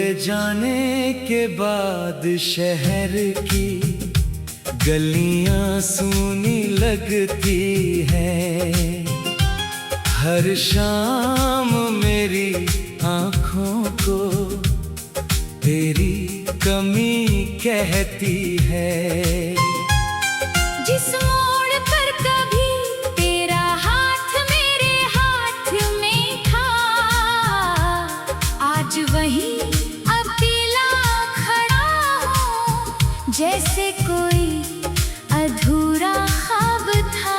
तेरे जाने के बाद शहर की गलियां सूनी लगती है। हर शाम मेरी आँखों को तेरी कमी कहती है। जिस मोड़ पर कभी तेरा हाथ मेरे हाथ में था, आज वही अकेला खड़ा हूँ, जैसे कोई अधूरा ख्वाब था।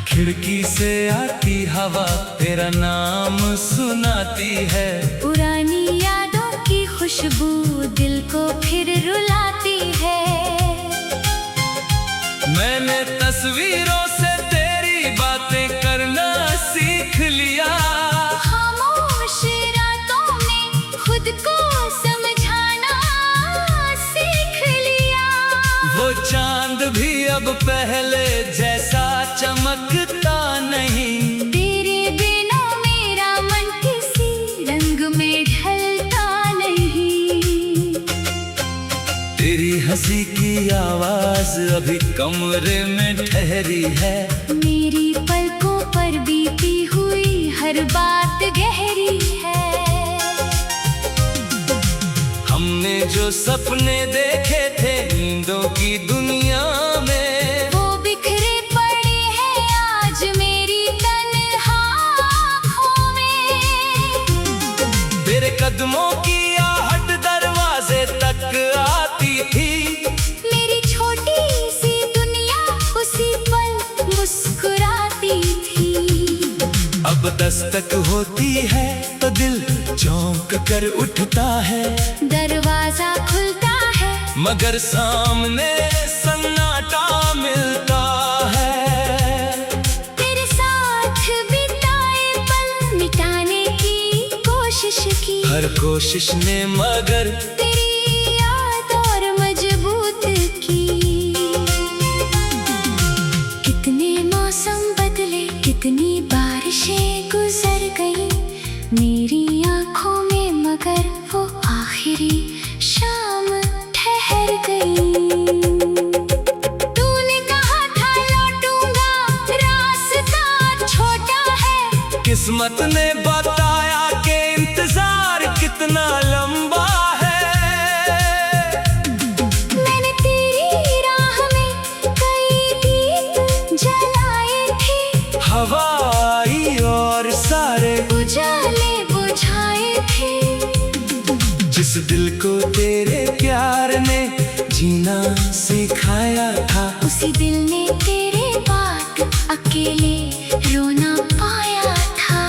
खिड़की से आती हवा तेरा नाम सुनाती है। पुरानी यादों की खुशबू दिल को फिर रुलाती है। मैंने तस्वीरों से तेरी बातें करना सीख लिया। खामोश रातों में खुद को समझाना सीख लिया। वो चांद भी अब पहले जैसा चमकता नहीं। तेरे बिना मेरा मन किसी रंग में ढलता नहीं। तेरी हंसी की आवाज अभी कमरे में ठहरी है। मेरी पलकों पर बीती हुई हर बात गहरी है। हमने जो सपने देखे थे नींदों की दुनिया में, वो बिखरे पड़े हैं आज मेरी तन्हा आँखों में। तेरे कदमों की आहट दरवाजे तक आती थी। मेरी छोटी सी दुनिया उसी पल मुस्कुराती थी। अब दस्तक होती है तो दिल चौंक कर उठता है। दरवाजा खुलता है मगर सामने सन्नाटा मिलता है। तेरे साथ बिताए पल मिटाने की कोशिश की। हर कोशिश ने मगर तेरी याद और मजबूत की। कितने मौसम बदले, कितनी बारिशें गुजर गई मेरी आंखों में, मगर वो आखिरी शाम ठहर गई। तूने कहा था लौटूंगा, रास्ता छोटा है। किस्मत ने बताया कि इंतजार कितना लंबा है। मैंने तेरी राह में कई दीप जलाए थे। हवा आई और सारे उजाले बुझाए थे। जिस दिल को तेरे प्यार ने जीना सिखाया था, उसी दिल ने तेरे बाद अकेले रोना पाया था।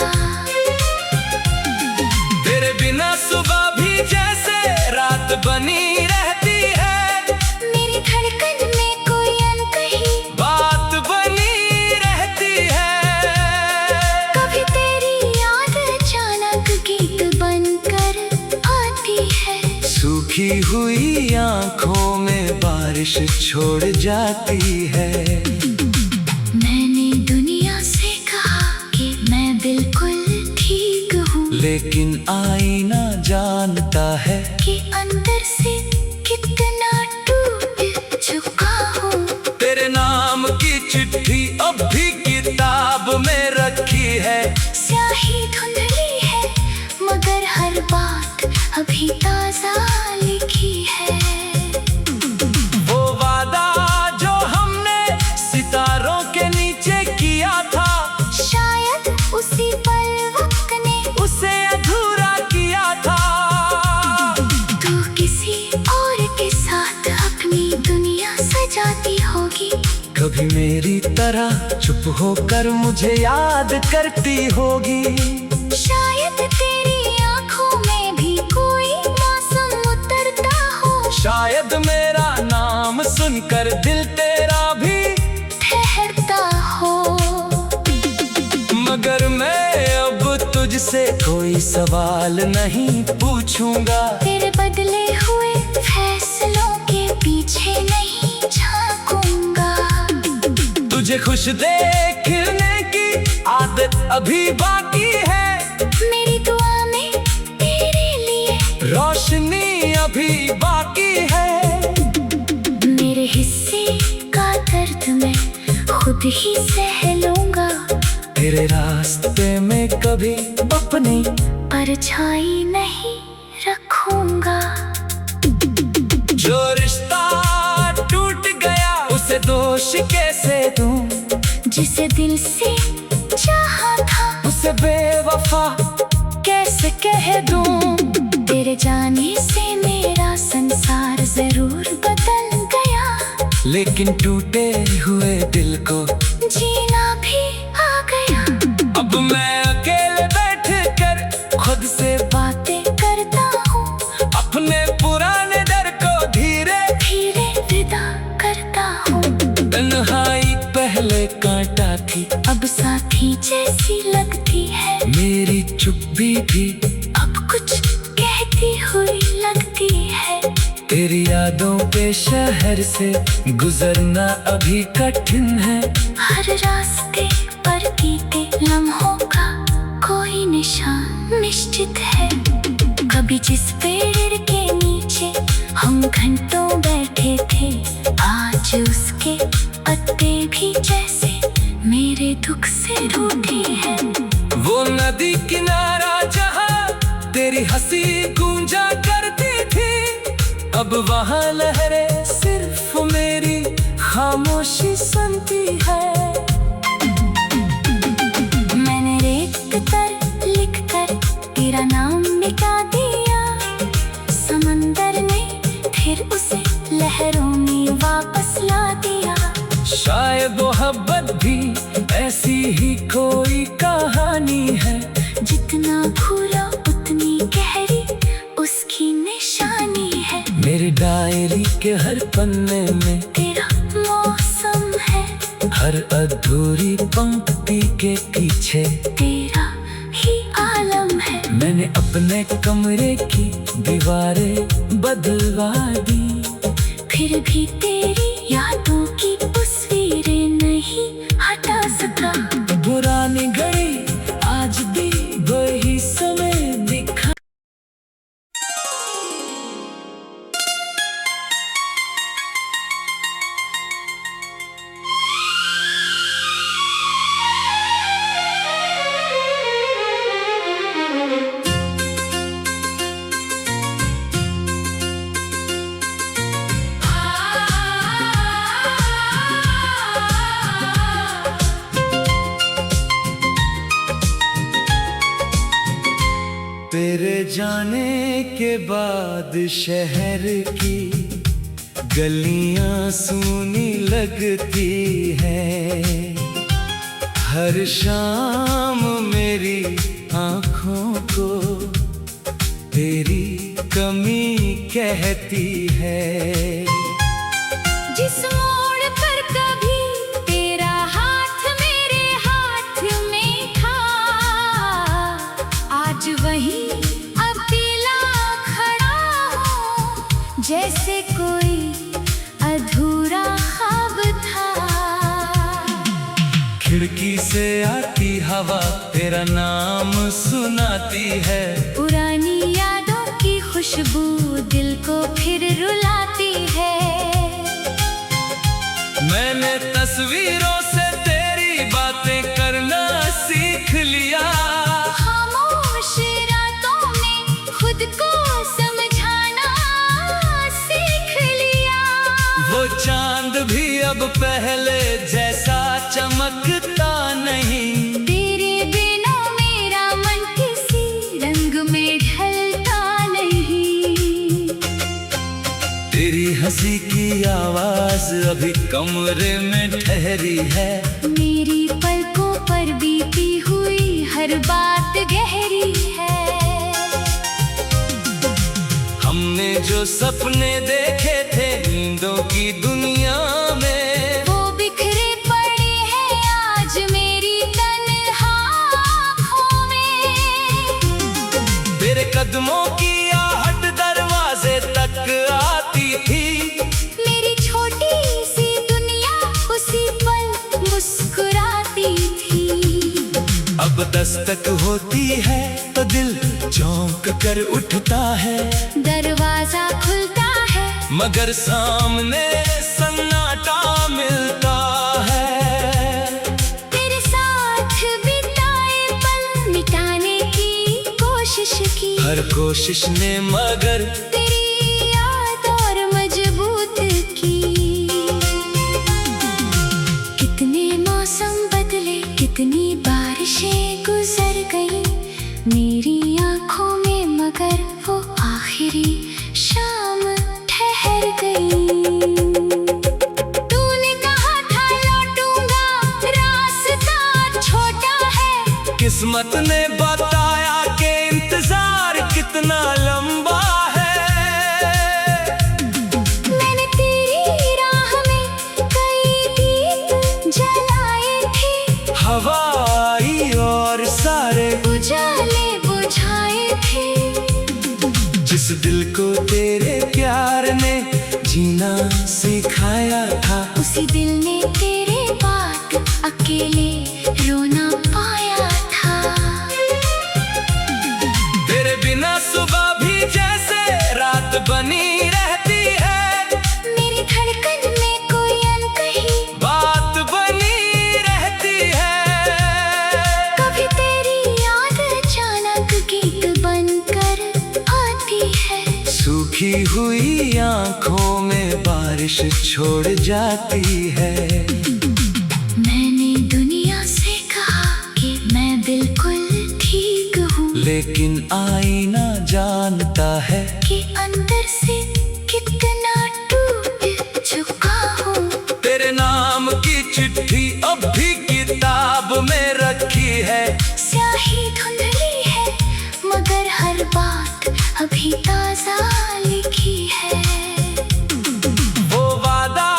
तेरे बिना सुबह भी जैसे रात बनी रहती है। मेरी धड़कन में कोई अनकही बात बनी रहती है। कभी तेरी याद अचानक गीत बनकर आती है। सूखी हुई आंखों में बारिश छोड़ जाती है। मैंने दुनिया से कहा कि मैं बिल्कुल ठीक हूँ, लेकिन आईना जानता है कि अंदर से कितना टूट चुका हूँ। तेरे नाम की चिट्ठी अब भी किताब में रखी है। स्याही धुंधली है मगर हर बात अभी ताजा लिखी है। वो वादा जो हमने सितारों के नीचे किया था, शायद उसी पल वक्त ने उसे अधूरा किया था। तू किसी और के साथ अपनी दुनिया सजाती होगी। कभी मेरी तरह चुप होकर मुझे याद करती होगी। शायद तेरी आंखों में भी कोई मौसम उतरता हो। शायद मेरा नाम सुनकर दिल तेरा भी ठहरता हो। मगर मैं अब तुझसे कोई सवाल नहीं पूछूंगा। तेरे बदले हुए फैसलों के पीछे नहीं झांकूंगा। तुझे खुश देखने की आदत अभी बाकी है। मेरी दुआ में तेरे रोशनी अभी बाकी है। मेरे हिस्से का दर्द मैं खुद ही सह लूंगा। तेरे रास्ते में कभी अपनी परछाई नहीं रखूंगा। जो रिश्ता टूट गया उसे दोष कैसे दूं? जिसे दिल से चाहा था उसे बेवफा कैसे कह दूं? तेरे जाने से मेरा संसार जरूर बदल गया, लेकिन टूटे हुए दिल को जीना भी आ गया। अब मैं अकेले बैठ कर खुद से बातें करता हूँ, अपने पुराने डर को धीरे धीरे विदा करता हूँ। तन्हाई पहले कांटा थी, अब साथी जैसी लगती है। मेरी चुप्पी भी अब कुछ कहती हुई लगती है। तेरी यादों के शहर से गुजरना अभी कठिन है। हर रास्ते पर बीते लम्हों का कोई निशान निश्चित है। कभी जिस पेड़ के नीचे हम घंटों बैठे थे, आज उसके पत्ते भी जैसे मेरे दुख से रूठे हैं। वो नदी किनारा जहाँ तेरी हंसी गूंजा करती थी, अब वहाँ लहरें सिर्फ मेरी खामोशी सुनती है। मैंने रेत पर लिखकर तेरा नाम मिटा दिया, समंदर ने फिर उसे लहरों में वापस ला दिया। शायद मोहब्बत भी ऐसी ही कोई कहानी है। जितना भूला उतनी गहरी उसकी निशानी है। मेरी डायरी के हर पन्ने में तेरा मौसम है, हर अधूरी पंक्ति के पीछे तेरा ही आलम है। मैंने अपने कमरे की दीवारें बदलवा दी, फिर भी तेरी यादों की तस्वीरें नहीं हटा सका। पुरानी घड़ी आज भी वही समय दिखा। तेरे जाने के बाद शहर की गलियां सूनी लगती है। हर शाम मेरी आँखों को तेरी कमी कहती है। जिस मोड़ पर कभी तेरा हाथ मेरे हाथ में था, आज वही अकेला खड़ा हूँ, जैसे कोई अधूरा ख्वाब था। खिड़की से आती हवा तेरा नाम सुनाती है। पुरानी यादों की खुशबू दिल को फिर रुलाती है। मैंने तस्वीरों से तेरी बातें करना सीख लिया। खामोश रातों में खुद को समझाना सीख लिया। वो चांद भी अब पहले जैसा चमकता नहीं। तेरे बिना मेरा मन किसी रंग में ढलता नहीं। तेरी हंसी की आवाज अभी कमरे में ठहरी है। मेरी पलकों पर बीती हुई हर बात गहरी है। हमने जो सपने देखे थे नींदों की दुनिया में, वो बिखरे पड़े हैं आज मेरी तन्हा आँखों में। तेरे कदमों की आहट दरवाजे तक आती थी। मेरी छोटी सी दुनिया उसी पल मुस्कुराती थी। अब दस्तक होती है तो दिल चौंक कर उठता है। दरवाजा खुलता है मगर सामने सन्नाटा मिलता है। तेरे साथ बिताए पल मिटाने की कोशिश की, हर कोशिश ने मगर तेरी याद और मजबूत की। कितने मौसम बदले, कितनी बारिशें गुजर गई मेरी आंखों में, मगर वो आखिरी शाम ठहर गई। तूने कहा था लौटूंगा, रास्ता छोटा है, किस्मत ने बताया कि इंतजार कितना लंबा है। मैंने तेरी राह में कई दीप जलाए थे, हवा आई और सारे उजाले बुझाए थे। जिस दिल को तेरे प्यार ने जीना सिखाया था, उसी दिल ने तेरे बाद अकेले रोना पाया था। तेरे बिना सुबह भी जैसे रात बनी रहती है, मेरी धड़कन में कोई अनकही बात बनी रहती है। कभी तेरी याद अचानक गीत बनकर आती है, सूखी हुई आंखों में बारिश छोड़ जाती है। मैंने दुनिया से कहा कि मैं बिल्कुल ठीक हूँ, लेकिन आईना जानता है कि अंदर से कितना टूट चुका हूँ। तेरे नाम की चिट्ठी अब भी किताब में रखी है। स्याही धुंधली है मगर हर बात अभी ताजा लिखी है। वो वादा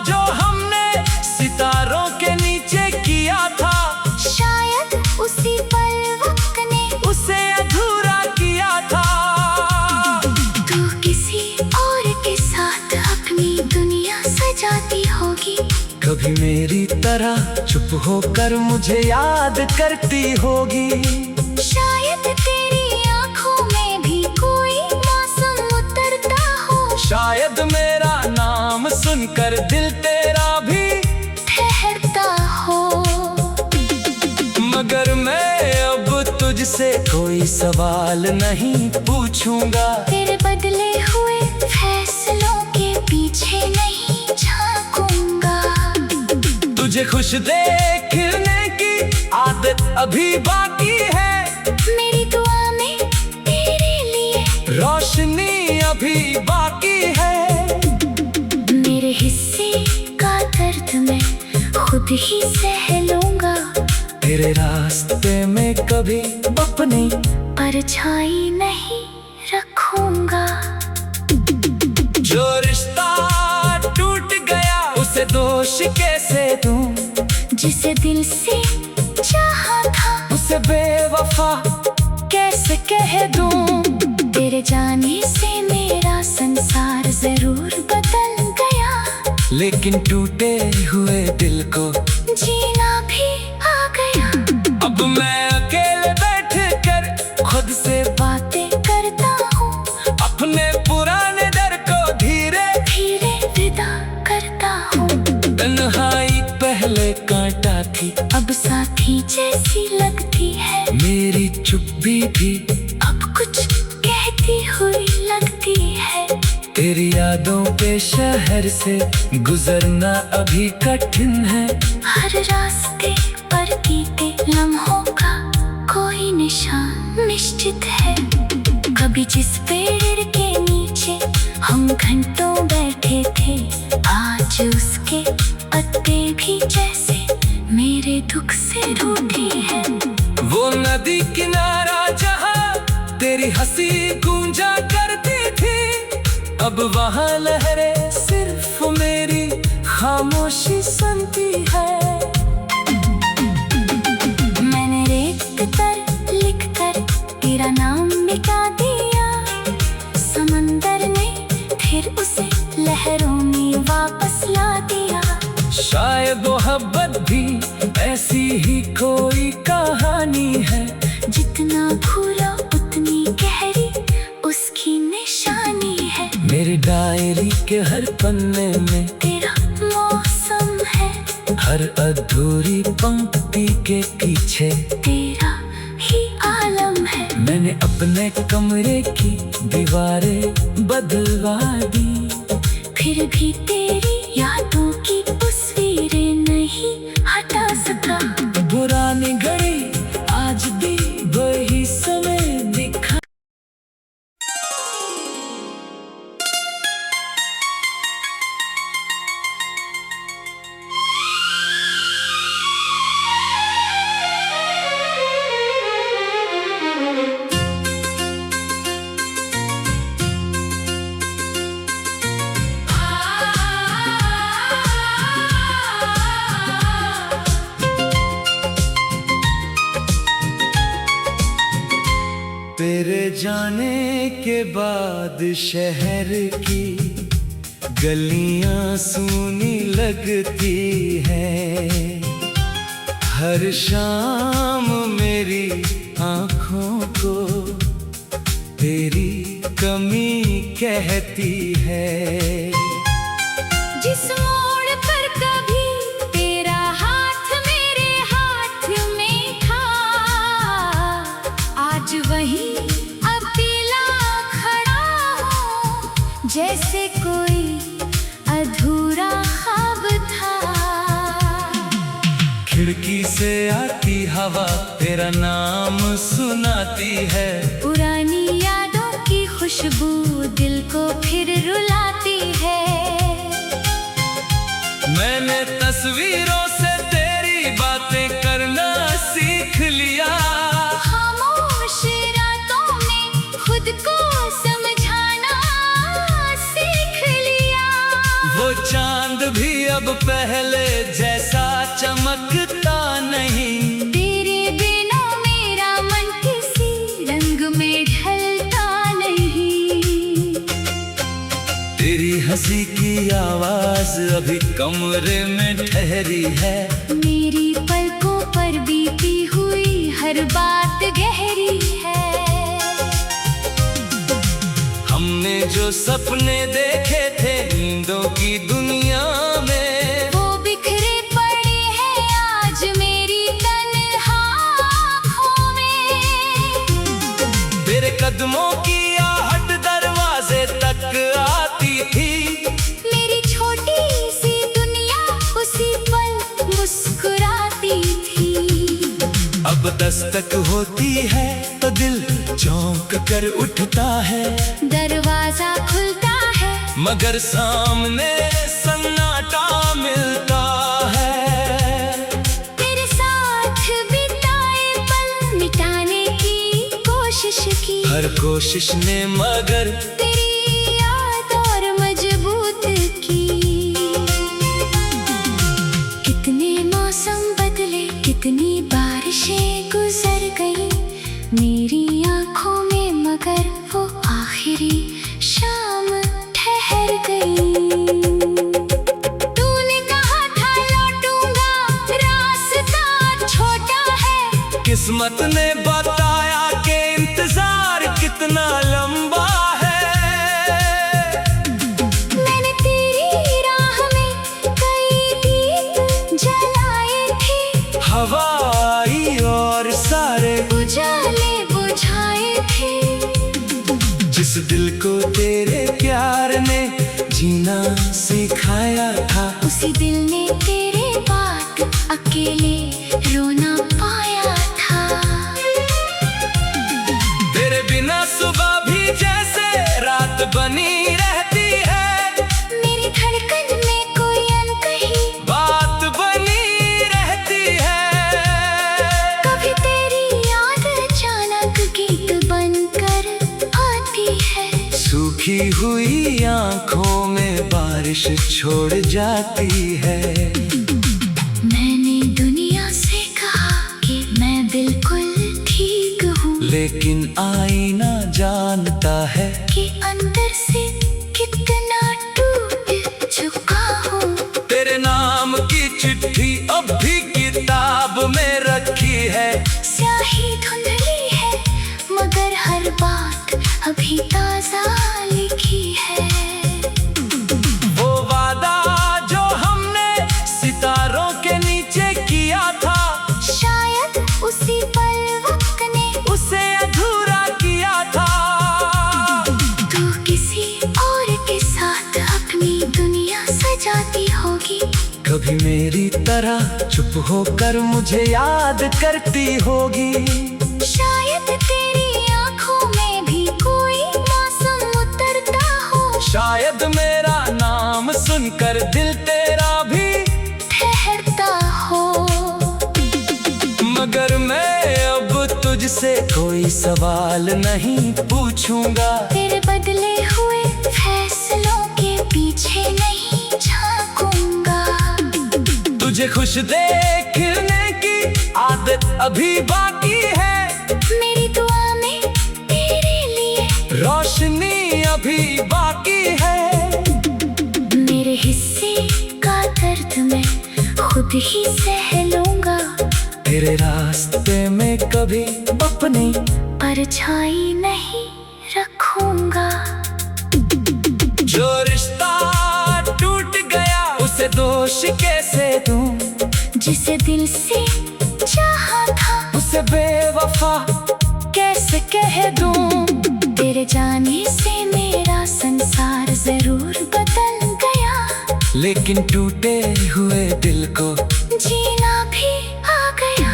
जो हमने सितारों के नीचे किया था, शायद उसी पल वक्त ने उसे अधूरा किया था। तू किसी और के साथ अपनी दुनिया सजाती होगी, कभी मेरी तरह चुप होकर मुझे याद करती होगी। शायद तेरी आंखों में भी कोई मौसम उतरता हो, शायद मेरा नाम सुनकर दिल तेरा भी ठहरता हो। मगर मैं अब तुझसे कोई सवाल नहीं पूछूंगा, तेरे बदले हुए फैसलों के पीछे नहीं झांकूंगा। तुझे खुश देखने की आदत अभी बाकी है, मेरी दुआ में तेरे लिए रोशनी अभी बाकी है। मेरे हिस्से का दर्द मैं खुद ही सह लूंगा, तेरे रास्ते में कभी अपनी परछाई नहीं रखूंगा। जो रिश्ता टूट गया उसे दोष कैसे दूं, जिसे दिल से चाहा था उसे बेवफा कैसे कह दूं। तेरे जाने से मेरा संसार जरूर बदल गया, लेकिन टूटे हुए दिल को जीना भी आ गया। अब मैं अकेले बैठ कर खुद से बातें करता हूँ, अपने पुराने डर को धीरे धीरे विदा करता हूँ। तन्हाई पहले कांटा थी, अब साथी जैसी लगती है, मेरी चुप्पी भी अब कुछ कहती हुई लगती है। तेरी यादों के शहर से गुजरना अभी कठिन है। हर रास्ते पर बीते लम्हों का कोई निशान निश्चित है। कभी जिस पेड़ के नीचे हम घंटों बैठे थे, आज उसके पत्ते भी जैसे मेरे दुख से रूठे हैं। वो नदी किनारा जहाँ तेरी हंसी गूंजा करती थी, अब वहाँ लहरें सिर्फ मेरी खामोशी सुनती है। मैंने रेत पर लिखकर तेरा नाम मिटा दिया, समंदर ने फिर उसे लहरों में वापस ला दिया। शायद मोहब्बत भी ऐसी ही कोई कहानी है। उसकी निशानी है। मेरी डायरी के हर पन्ने में तेरा मौसम है, हर अधूरी पंक्ति के पीछे तेरा ही आलम है। मैंने अपने कमरे की दीवारें बदलवा दी, फिर भी तेरी यादों की तस्वीरें नहीं हटा सका। पुरानी घड़ी आज भी वही समय दिखा। तेरे जाने के बाद शहर की गलियां सूनी लगती हैं। हर शाम मेरी आँखों को तेरी कमी कहती है। जिस मोड़ पर कभी तेरा हाथ मेरे हाथ में था, आज वही अकेला खड़ा हूँ, जैसे कोई अधूरा ख्वाब था। खिड़की से आती हवा तेरा नाम सुनाती है। पुरानी यादों की खुशबू दिल को फिर रुलाती है। मैंने तस्वीरों से तेरी बातें करना सीख लिया। खामोश रातों में खुद को समझाना सीख लिया। वो चांद भी अब पहले जैसा चमकता नहीं। तेरे बिना मेरा मन किसी रंग में ढलता नहीं। तेरी हंसी की आवाज अभी कमरे में ठहरी है। मेरी पलकों पर बीती हुई हर बात गहरी है। हमने जो सपने देखे थे नींदों की दुनिया में, वो बिखरे पड़े हैं आज मेरी तन्हा आँखों में। तेरे कदमों की आहट दरवाजे तक आती थी। मेरी छोटी सी दुनिया उसी पल मुस्कुराती थी। अब दस्तक होती है तो दिल चौंक कर उठता है। दरवाजा खुलता है मगर सामने सन्नाटा मिलता है। तेरे साथ बिताए पल मिटाने की कोशिश की। हर कोशिश ने मगर तेरी याद और मजबूत की। कितने मौसम बदले, कितनी बारिशें गुजर गई मेरी आंखों में, मगर वो आखिरी शाम ठहर गई। तूने कहा था लौटूंगा, रास्ता छोटा है। किस्मत ने बताया कि इंतजार कितना लंबा है। मैंने तेरी राह में कई दीप जलाए थे। हवा आई और सारे उजाले बुझाए थे। जिस दिल को तेरे प्यार ने जीना सिखाया था, उसी दिल ने तेरे बाद अकेले रोना पाया था। तेरे बिना सुबह भी जैसे रात बनी रहती है। मेरी धड़कन में कोई अनकही बात बनी रहती है। कभी तेरी याद अचानक गीत बनकर आती है। सूखी हुई आंखों में बारिश छोड़ जाती है। मैंने दुनिया से कहा कि मैं बिल्कुल ठीक हूँ, लेकिन आईना जानता है कि अंदर से कितना टूट चुका हूँ। तेरे नाम की चिट्ठी अब भी किताब में रखी है। स्याही धुंधली है मगर हर बात अभी ताजा लिखी है। वो वादा जो हमने सितारों के नीचे किया था, शायद उसी पल वक्त ने उसे अधूरा किया था। तू किसी और के साथ अपनी दुनिया सजाती होगी, कभी मेरी तरह चुप होकर मुझे याद करती होगी। शायद तेरी आंखों में भी कोई मौसम उतरता हो, शायद मेरा नाम सुनकर दिल तेरा भी ठहरता हो। मगर मैं अब तुझसे कोई सवाल नहीं पूछूंगा, तेरे बदले हुए फैसलों के पीछे नहीं झांकूंगा। तुझे खुश देखने की आदत अभी बाकी है, मेरी दुआ में तेरे लिए रोशनी अभी बाकी है। मेरे हिस्से का दर्द मैं खुद ही सह लूंगा, तेरे रास्ते में कभी अपनी परछाई नहीं रखूंगा। जो रिश्ता टूट गया उसे दोष कैसे दूं, जिसे दिल से चाहा था उसे बेवफा कैसे कह दूं। तेरे जाने से मेरा संसार जरूर बदल गया, लेकिन टूटे हुए दिल को जीना भी आ गया।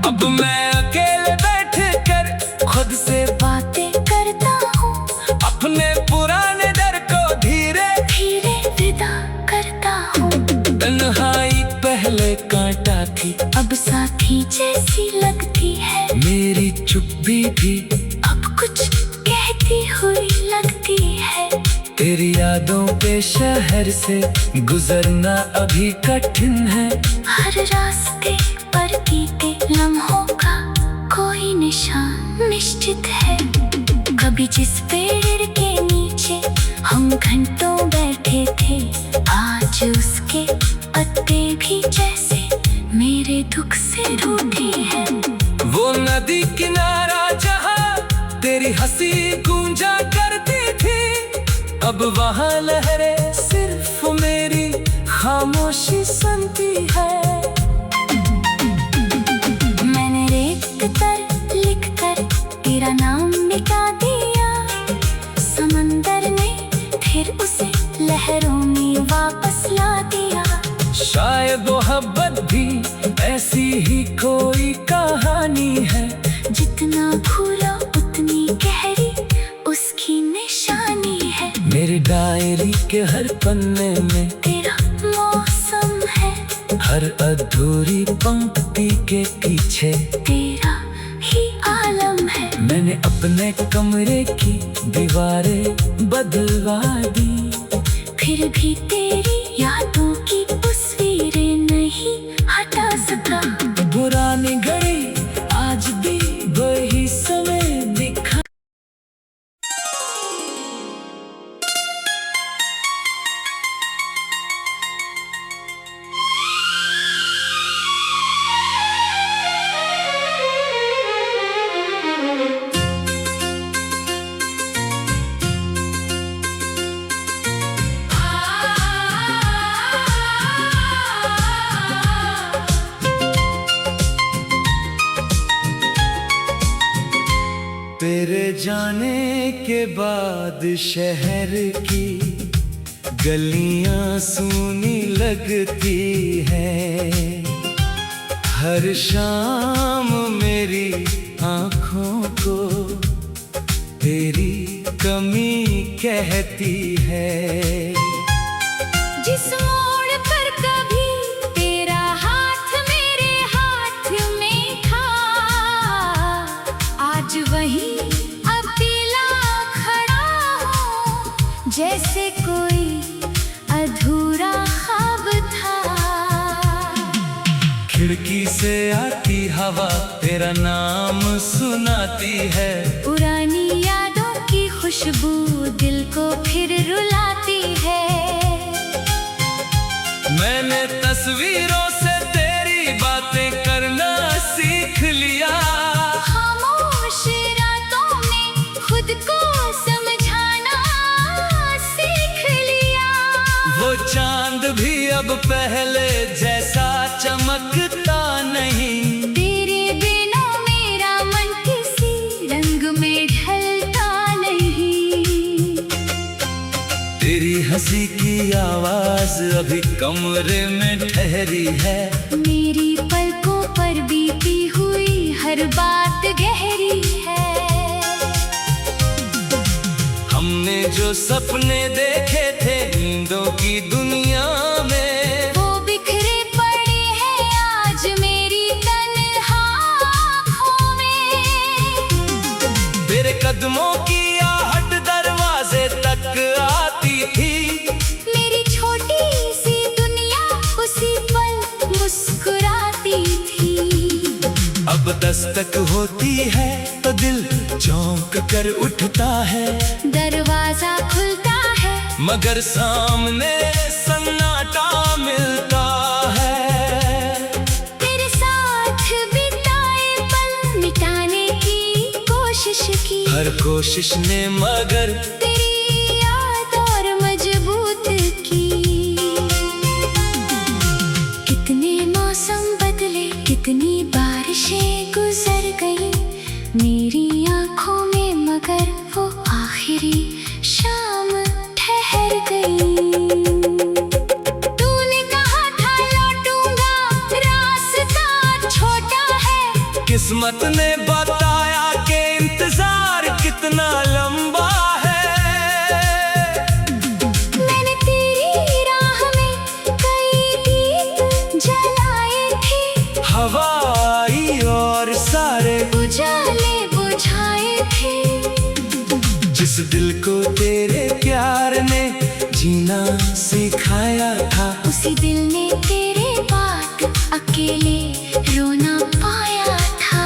अब मैं अकेले बैठ कर खुद से बातें करता हूँ, अपने पुराने डर को धीरे धीरे विदा करता हूँ। तन्हाई पहले कांटा थी, अब साथी जैसी लगती है, मेरी चुप्पी भी अब कुछ कहती हुई लगती है। तेरी यादों के शहर से गुजरना अभी कठिन है। हर रास्ते पर बीते लम्हों का कोई निशान निश्चित है। कभी जिस पेड़ के नीचे हम घंटों बैठे थे, आज उसके पत्ते भी जैसे मेरे दुख से रूठे हैं। वो नदी किनारा जहाँ तेरी हंसी गूंजा करती थी, अब वहाँ लहरें सिर्फ मेरी खामोशी सुनती है। मैंने रेत पर लिख कर तेरा नाम मिटा दिया, समंदर ने फिर उसे लहरों में वापस ला दिया। शायद मोहब्बत भी ऐसी ही कोई कहानी है, जितना भूला उतनी गहरी उसकी निशानी है। मेरी डायरी के हर पन्ने में तेरा मौसम है, हर अधूरी पंक्ति के पीछे तेरा ही आलम है। मैंने अपने कमरे की दीवारें बदलवा दी, फिर भी तेरी यादों की तस्वीरें नहीं हटा सका। पुरानी घड़ी आज भी वही समय दिखा। तेरे जाने के बाद शहर की गलियां सूनी लगती है। हर शाम मेरी आँखों को तेरी कमी कहती है। जिस मोड़ पर कभी तेरा हाथ मेरे हाथ में था, आज वही अकेला खड़ा हूँ, जैसे कोई अधूरा ख्वाब था। खिड़की से आती हवा तेरा नाम सुनाती है। पुरानी यादों की खुशबू दिल को फिर रुलाती है। मैंने तस्वीरों से तेरी बातें करना सीख लिया। खामोश रातों में खुद को समझ अब पहले जैसा चमकता नहीं। तेरे बिना मेरा मन किसी रंग में ढलता नहीं। तेरी हंसी की आवाज अभी कमरे में ठहरी है। मेरी पलकों पर बीती हुई हर बात गहरी है। हमने जो सपने देखे थे नींदों की दुनिया में, वो बिखरे पड़े हैं आज मेरी तन्हा आँखों में। तेरे कदमों की आहट दरवाजे तक आती थी। मेरी छोटी सी दुनिया उसी पल मुस्कुराती थी। अब दस्तक होती है तो दिल चौंक कर उठता है। दरवाजा खुलता है मगर सामने सन्नाटा मिलता है। तेरे साथ बिताए पल मिटाने की कोशिश की। हर कोशिश ने मगर तेरी याद और मजबूत की। कितने मौसम बदले, कितनी बारिशें गुजर गई मेरी आंखों में, मगर वो आखिरी शाम ठहर गई। तूने कहा था लौटूंगा, रास्ता छोटा है। किस्मत ने बताया कि इंतजार कितना लंबा है। मैंने तेरी राह में कई दीप जलाए थे। हवा आई और सारे उजाले बुझाए थे। जिस दिल को तेरे प्यार ने जीना सिखाया था, उसी दिल ने तेरे बाद अकेले रोना पाया था।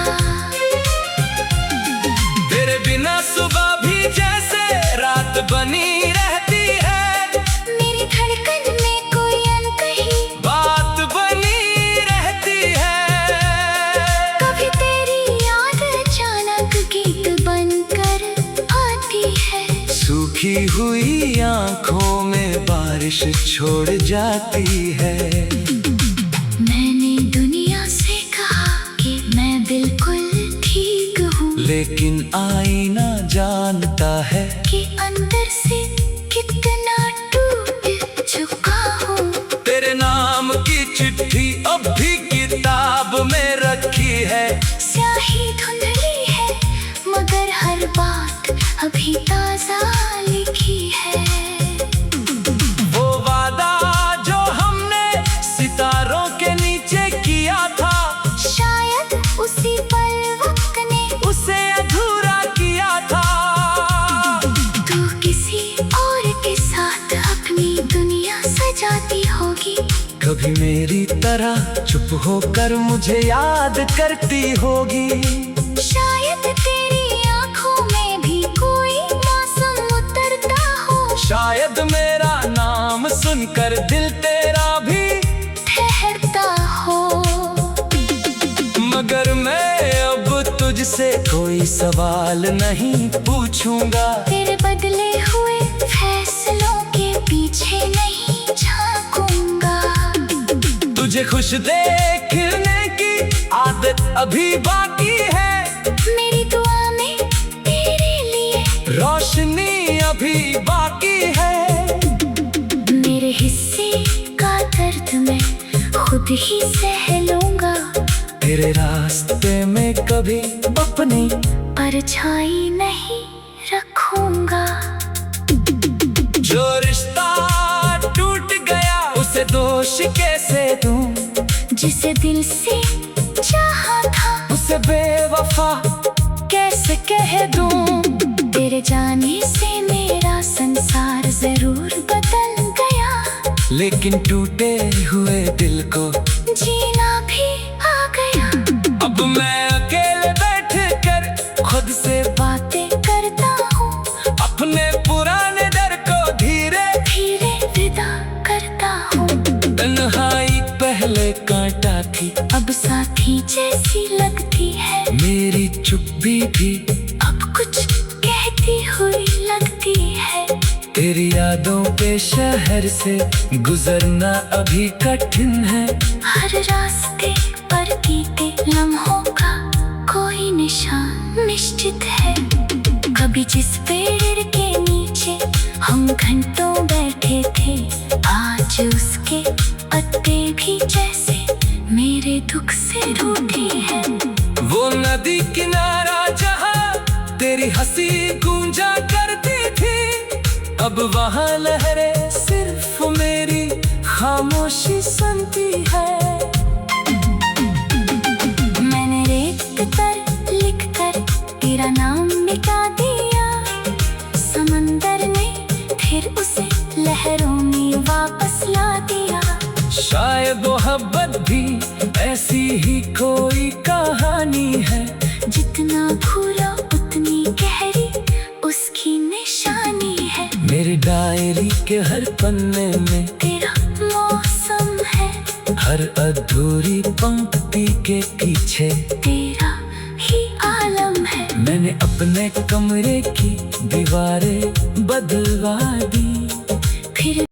तेरे बिना सुबह भी जैसे रात बनी रहती है। मेरी धड़कन में कोई अनकही बात बनी रहती है। कभी तेरी याद अचानक गीत बनकर आती है। सूखी हुई आंखों में बारिश छोड़ जाती है। मैंने दुनिया से कहा कि मैं बिल्कुल ठीक हूँ, लेकिन आईना जानता है कि अंदर से कितना टूट चुका हूँ। तेरे नाम की चिट्ठी अब भी किताब में रखी है। स्याही धुंधली है मगर हर बात अभी ताजा लिखी है। वो वादा जो हमने सितारों के नीचे किया था, शायद उसी पल वक्त ने उसे अधूरा किया था। तू किसी और के साथ अपनी दुनिया सजाती होगी। कभी मेरी तरह चुप होकर मुझे याद करती होगी। शायद तेरी आंखों में भी कोई मौसम उतरता हो। शायद मेरा नाम सुनकर दिल तेरा भी ठहरता हो। मगर मैं अब तुझसे कोई सवाल नहीं पूछूंगा। तेरे बदले हुए फैसलों के पीछे नहीं झांकूंगा। तुझे खुश देखने की आदत अभी बाकी है। मेरी दुआ में तेरे लिए रोशनी अभी बाकी है। मेरे हिस्से का दर्द मैं खुद ही सह लूंगा। तेरे रास्ते में कभी अपनी परछाई नहीं रखूंगा। जो रिश्ता टूट गया उसे दोष कैसे दूं। जिसे दिल से चाहा था उसे बेवफा कैसे कह दूं। तेरे जाने से मेरा संसार जरूर बदल गया, लेकिन टूटे हुए दिल को जीना भी आ गया। अब मैं अकेले बैठ कर खुद से बातें करता हूँ, अपने पुराने डर को धीरे धीरे विदा करता हूँ। तन्हाई पहले कांटा थी, अब साथी जैसी लगती है। मेरी चुप्पी भी अब कुछ कहती हुई लगती है। तेरी यादों पे मेरे शहर से गुजरना अभी कठिन है। हर रास्ते पर बीते लम्हों का कोई निशान निश्चित है। कभी जिस पेड़ के नीचे हम घंटों बैठे थे, आज उसके पत्ते भी जैसे मेरे दुख से रूठे हैं। वो नदी किनारा जहाँ तेरी हंसी गूंजा करती थी, अब वहाँ लहरें सिर्फ मेरी खामोशी सुनती है। मैंने रेत पर लिखकर तेरा नाम मिटा दिया, समंदर ने फिर उसे लहरों में वापस ला दिया। शायद मोहब्बत भी ऐसी ही कोई कहानी है, जितना भूलो उतनी गहरी उसकी निशानी है। मेरी डायरी के हर पन्ने में तेरा मौसम है, हर अधूरी पंक्ति के पीछे तेरा ही आलम है। मैंने अपने कमरे की दीवारें बदलवा दी, फिर